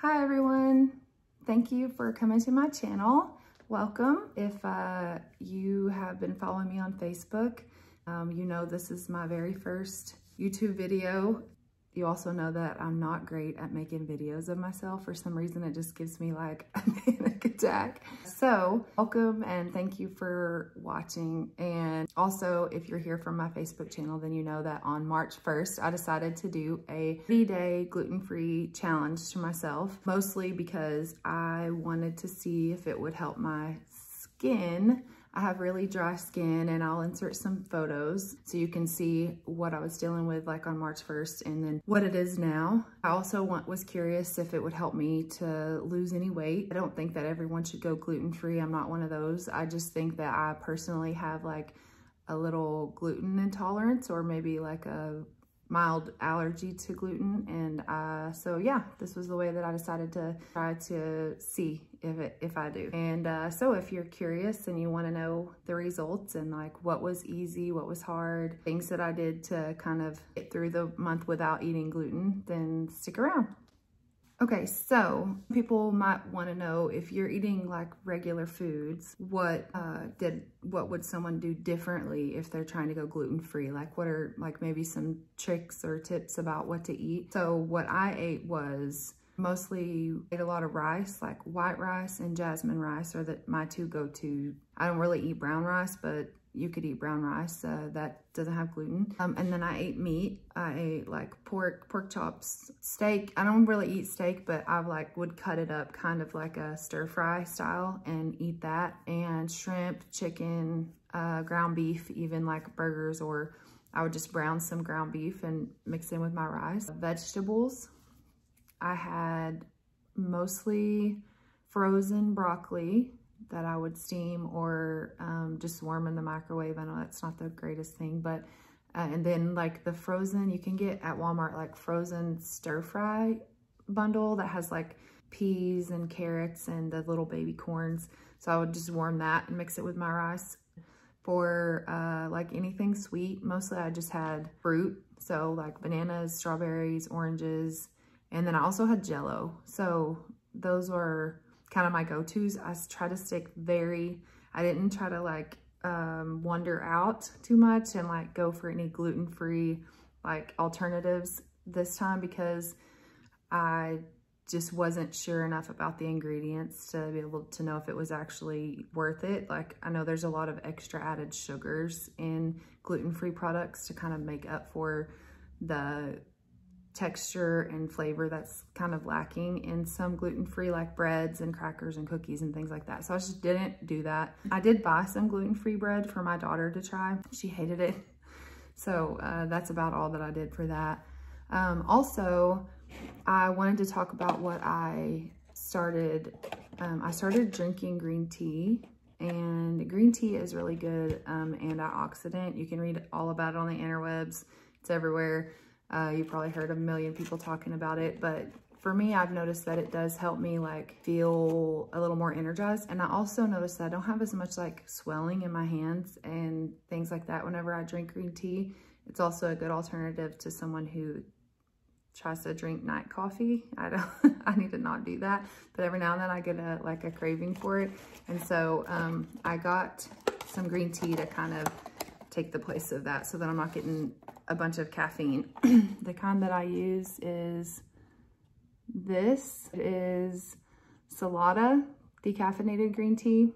Hi everyone, thank you for coming to my channel. Welcome. If you have been following me on Facebook, you know this is my very first YouTube video. You also know that I'm not great at making videos of myself. For some reason, it just gives me like a panic attack. So welcome and thank you for watching. And also, if you're here from my Facebook channel, then you know that on March 1st, I decided to do a 30-day gluten-free challenge to myself, mostly because I wanted to see if it would help my skin. I have really dry skin, and I'll insert some photos so you can see what I was dealing with like on March 1st and then what it is now. I also was curious if it would help me to lose any weight. I don't think that everyone should go gluten-free. I'm not one of those. I just think that I personally have like a little gluten intolerance or maybe like a mild allergy to gluten, and so yeah, this was the way that I decided to try to see if I do. And so if you're curious and you want to know the results and like what was easy, what was hard, things that I did to kind of get through the month without eating gluten, then stick around. Okay, so people might want to know, if you're eating like regular foods, what would someone do differently if they're trying to go gluten-free? Like what are like maybe some tricks or tips about what to eat? So what I ate was mostly ate a lot of rice, like white rice and jasmine rice are my two go-to. I don't really eat brown rice, but you could eat brown rice that doesn't have gluten. And then I ate meat. I ate like pork chops, steak. I don't really eat steak, but I like would cut it up kind of like a stir fry style and eat that. And shrimp, chicken, ground beef, even like burgers, or I would just brown some ground beef and mix in with my rice. Vegetables, I had mostly frozen broccoli that I would steam or just warm in the microwave. I know that's not the greatest thing, but and then like the frozen, you can get at Walmart like frozen stir fry bundle that has like peas and carrots and the little baby corns. So I would just warm that and mix it with my rice. For like anything sweet, mostly I just had fruit. So like bananas, strawberries, oranges, and then I also had Jell-O. So those were kind of my go-tos. I try to stick I didn't try to like wander out too much and like go for any gluten-free like alternatives this time, because I just wasn't sure enough about the ingredients to be able to know if it was actually worth it. Like I know there's a lot of extra added sugars in gluten-free products to kind of make up for the texture and flavor that's kind of lacking in some gluten-free like breads and crackers and cookies and things like that. So I just didn't do that. I did buy some gluten-free bread for my daughter to try. She hated it. So that's about all that I did for that. Also, I wanted to talk about what I started drinking green tea, and green tea is really good antioxidant. You can read all about it on the interwebs. It's everywhere. You probably heard a million people talking about it, but for me, I've noticed that it does help me like feel a little more energized. And I also noticed that I don't have as much like swelling in my hands and things like that whenever I drink green tea. It's also a good alternative to someone who tries to drink night coffee. I need to not do that, but every now and then I get a craving for it. And so I got some green tea to kind of take the place of that so that I'm not getting a bunch of caffeine. The kind that I use is this. It is Salada decaffeinated green tea.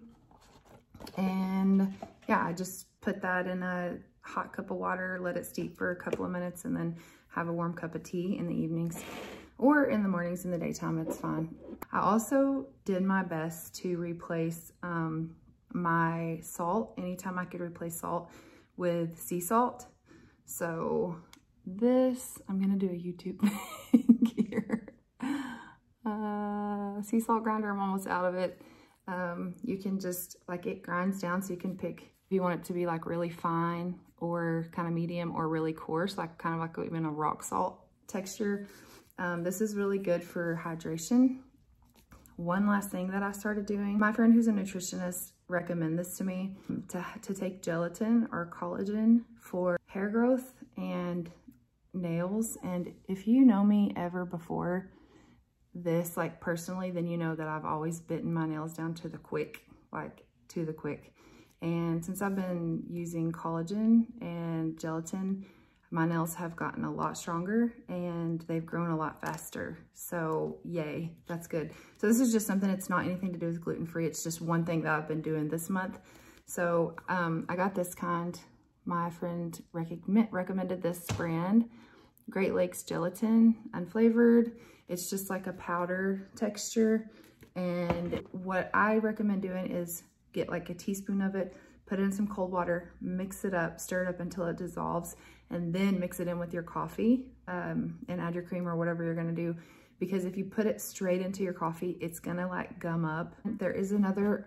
And yeah, I just put that in a hot cup of water, let it steep for a couple of minutes, and then have a warm cup of tea in the evenings or in the mornings. In the daytime, it's fine. I also did my best to replace my salt anytime I could replace salt with sea salt. So this, I'm gonna do a YouTube thing here. Sea salt grinder, I'm almost out of it. You can just, like, it grinds down, so you can pick if you want it to be like really fine or kind of medium or really coarse, like kind of like even a rock salt texture. This is really good for hydration. One last thing that I started doing, my friend who's a nutritionist recommended this to me, to take gelatin or collagen for hair growth and nails. And if you know me ever before, this like personally, then you know that I've always bitten my nails down to the quick, And since I've been using collagen and gelatin, my nails have gotten a lot stronger and they've grown a lot faster. So yay, that's good. So this is just something, it's not anything to do with gluten-free. It's just one thing that I've been doing this month. So I got this kind. My friend recommended this brand, Great Lakes Gelatin, Unflavored. It's just like a powder texture. And what I recommend doing is get like a teaspoon of it, put it in some cold water, mix it up, stir it up until it dissolves, and then mix it in with your coffee and add your cream or whatever you're gonna do. Because if you put it straight into your coffee, it's gonna like gum up. There is another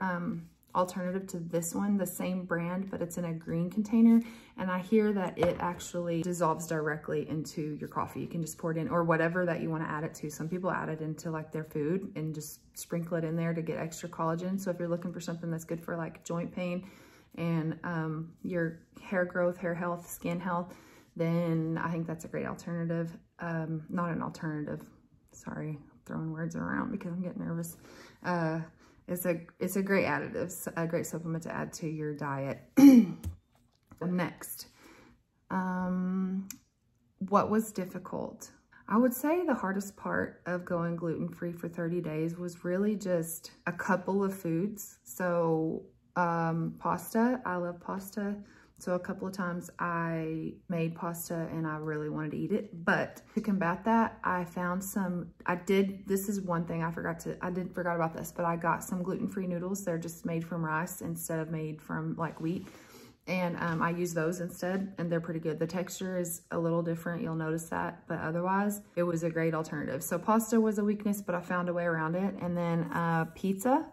alternative to this one, the same brand, but it's in a green container. And I hear that it actually dissolves directly into your coffee. You can just pour it in or whatever that you wanna add it to. Some people add it into like their food and just sprinkle it in there to get extra collagen. So if you're looking for something that's good for like joint pain and your hair growth, hair health, skin health, then I think that's a great alternative. Not an alternative, sorry, I'm throwing words around because I'm getting nervous. It's a great additive, a great supplement to add to your diet. Next, what was difficult? I would say the hardest part of going gluten-free for 30 days was really just a couple of foods. So pasta, I love pasta. So a couple of times I made pasta and I really wanted to eat it. But to combat that, I found this is one thing I forgot about this, but I got some gluten-free noodles. They're just made from rice instead of made from like wheat. And I use those instead, and they're pretty good. The texture is a little different, you'll notice that, but otherwise it was a great alternative. So pasta was a weakness, but I found a way around it. And then pizza,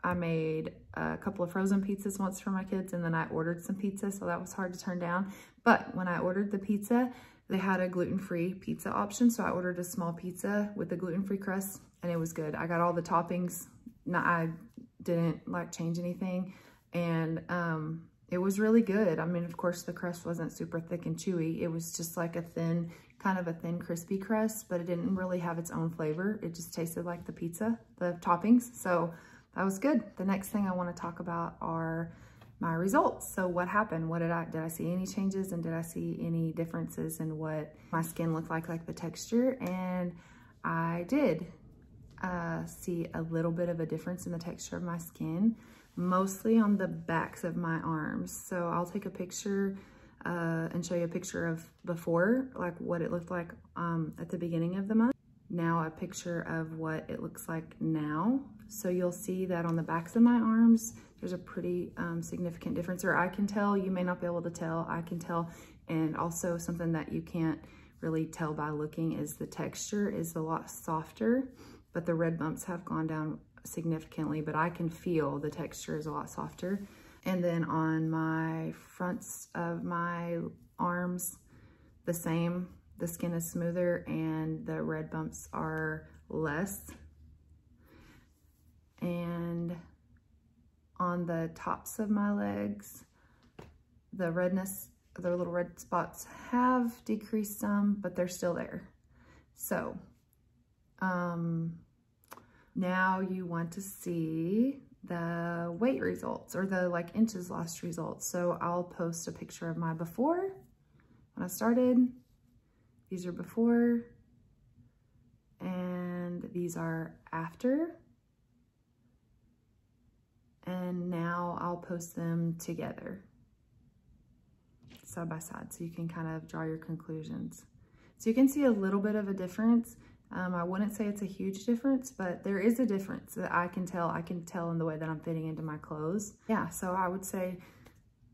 I made a couple of frozen pizzas once for my kids, and then I ordered some pizza, so that was hard to turn down. But when I ordered the pizza, they had a gluten-free pizza option, so I ordered a small pizza with a gluten-free crust, and it was good. I got all the toppings. I didn't like change anything, and it was really good. I mean, of course, the crust wasn't super thick and chewy. It was just like a thin, kind of a thin, crispy crust, but it didn't really have its own flavor. It just tasted like the pizza, the toppings. So that was good. The next thing I want to talk about are my results. So what happened? Did I see any changes, and did I see any differences in what my skin looked like the texture? And I did see a little bit of a difference in the texture of my skin, mostly on the backs of my arms. So I'll take a picture and show you a picture of before, like what it looked like at the beginning of the month. Now a picture of what it looks like now. So you'll see that on the backs of my arms, there's a pretty significant difference, or I can tell. You may not be able to tell, I can tell. And also something that you can't really tell by looking is the texture is a lot softer, but the red bumps have gone down significantly, but I can feel the texture is a lot softer. And then on my fronts of my arms, the same. The skin is smoother and the red bumps are less. And on the tops of my legs, the little red spots have decreased some, but they're still there. So now you want to see the weight results, or the like inches lost results. So I'll post a picture of my before when I started. These are before, and these are after. And now I'll post them together, side by side, so you can kind of draw your conclusions. So you can see a little bit of a difference. I wouldn't say it's a huge difference, but there is a difference that I can tell. I can tell in the way that I'm fitting into my clothes. Yeah, so I would say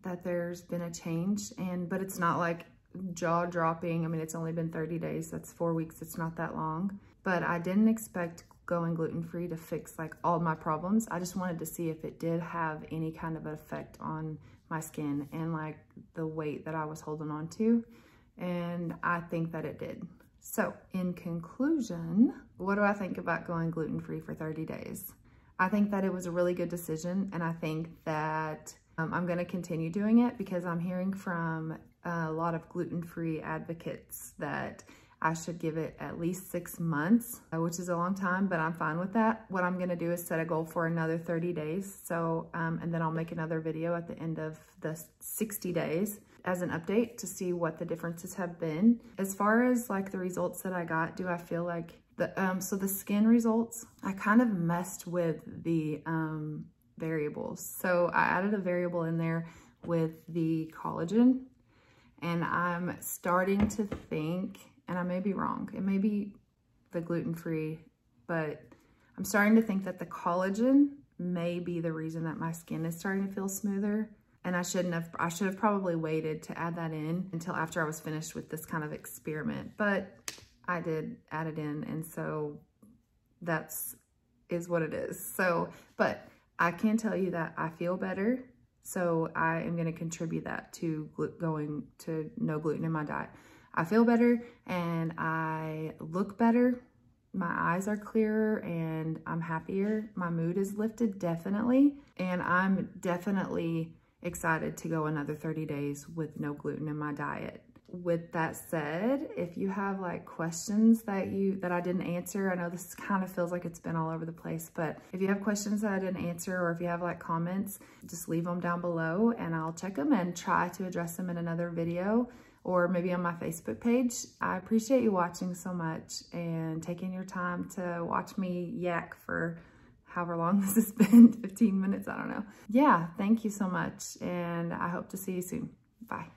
that there's been a change, but it's not like jaw-dropping. I mean, it's only been 30 days. That's 4 weeks. It's not that long. But I didn't expect going gluten-free to fix like all my problems. I just wanted to see if it did have any kind of effect on my skin and like the weight that I was holding on to. And I think that it did. So in conclusion, what do I think about going gluten-free for 30 days? I think that it was a really good decision, and I think that I'm going to continue doing it because I'm hearing from a lot of gluten-free advocates that I should give it at least 6 months, which is a long time, but I'm fine with that. What I'm gonna do is set a goal for another 30 days. So, and then I'll make another video at the end of the 60 days as an update to see what the differences have been. As far as like the results that I got, do I feel like so the skin results, I kind of messed with the variables. So I added a variable in there with the collagen, and I'm starting to think, and I may be wrong, it may be the gluten-free, but I'm starting to think that the collagen may be the reason that my skin is starting to feel smoother. And I should have probably waited to add that in until after I was finished with this kind of experiment, but I did add it in, and so is what it is. So, but I can tell you that I feel better, so I am gonna contribute that to going to no gluten in my diet. I feel better and I look better. My eyes are clearer and I'm happier. My mood is lifted, definitely. And I'm definitely excited to go another 30 days with no gluten in my diet. With that said, if you have like questions that I didn't answer, I know this kind of feels like it's been all over the place, but if you have questions that I didn't answer, or if you have like comments, just leave them down below and I'll check them and try to address them in another video, or maybe on my Facebook page. I appreciate you watching so much and taking your time to watch me yak for however long this has been, 15 minutes, I don't know. Yeah, thank you so much, and I hope to see you soon. Bye.